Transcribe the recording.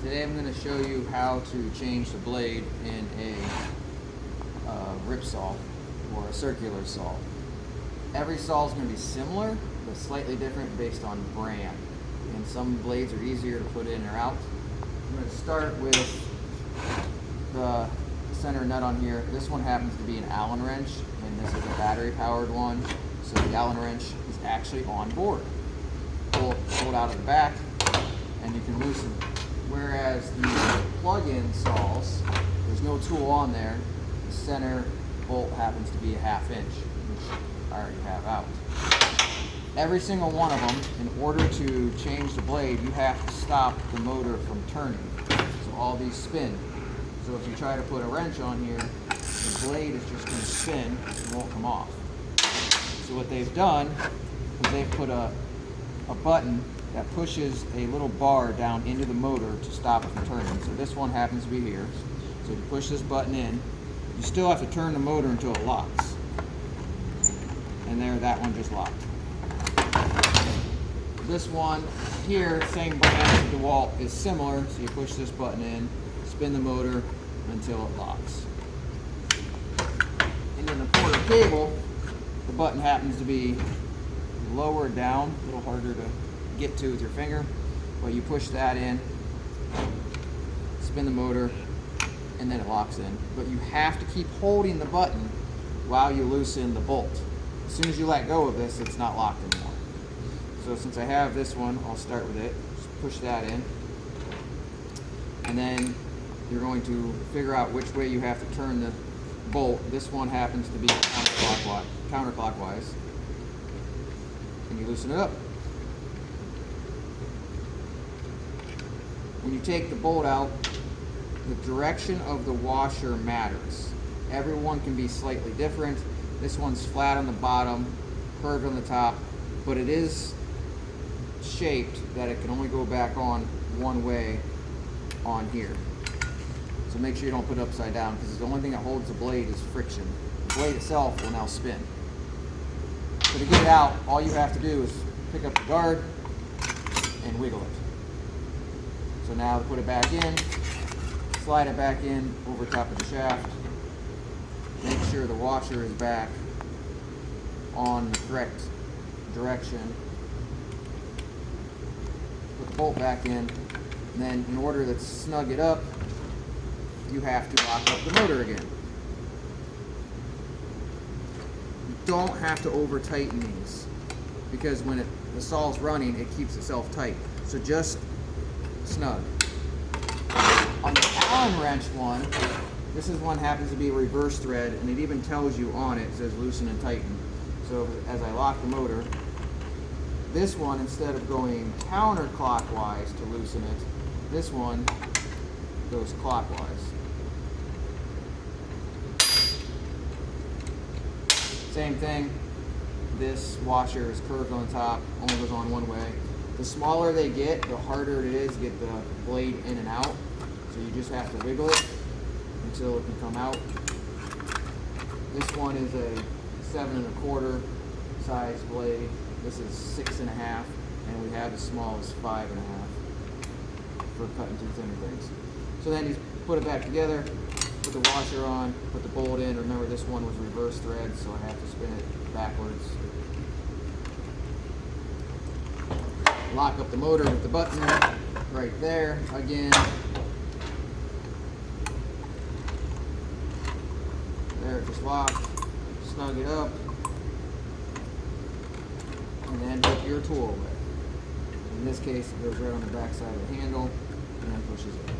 Today I'm going to show you how to change the blade in a rip saw or a circular saw. Every saw is going to be similar but slightly different based on brand, and some blades are easier to put in or out. I'm going to start with the center nut on here. This one happens to be an Allen wrench, and this is a battery powered one, so the Allen wrench is actually on board. Pull it out of the back and you can loosen it. Whereas the plug-in saws, there's no tool on there. The center bolt happens to be a 1/2 inch, which I already have out. Every single one of them, in order to change the blade, you have to stop the motor from turning. So all these spin. So if you try to put a wrench on here, the blade is just going to spin and won't come off. So what they've done is they've put a button that pushes a little bar down into the motor to stop it from turning. So this one happens to be here. So you push this button in, you still have to turn the motor until it locks. And there, that one just locked. This one here, same brand, DeWalt, is similar. So you push this button in, spin the motor until it locks. And in the quarter cable, the button happens to be lower down, a little harder to get to with your finger, but you push that in, spin the motor, and then it locks in. But you have to keep holding the button while you loosen the bolt. As soon as you let go of this, it's not locked anymore. So since I have this one, I'll start with it. Just push that in, and then you're going to figure out which way you have to turn the bolt. This one happens to be counterclockwise, and you loosen it up. When you take the bolt out, the direction of the washer matters. Everyone can be slightly different. This one's flat on the bottom, curved on the top, but it is shaped that it can only go back on one way on here. So make sure you don't put it upside down, because the only thing that holds the blade is friction. The blade itself will now spin. So to get it out, all you have to do is pick up the guard and wiggle it. So now to put it back in, slide it back in over top of the shaft. Make sure the washer is back on the correct direction. Put the bolt back in, and then in order to snug it up, you have to lock up the motor again. You don't have to over tighten these, because when the saw's running, it keeps itself tight. So just snug. On the Allen wrench one, this is one happens to be a reverse thread, and it even tells you on it, says loosen and tighten. So as I lock the motor, this one, instead of going counterclockwise to loosen it, this one goes clockwise. Same thing, this washer is curved on the top, only goes on one way. The smaller they get, the harder it is to get the blade in and out. So you just have to wiggle it until it can come out. This one is a 7 1/4 size blade. This is 6 1/2, and we have as small as 5 1/2 for cutting through thinner things. So then you put it back together, put the washer on, put the bolt in. Remember, this one was reverse thread, so I have to spin it backwards. Lock up the motor with the button right there again. There, just lock, snug it up, and then put your tool away. In this case, it goes right on the back side of the handle and then pushes it.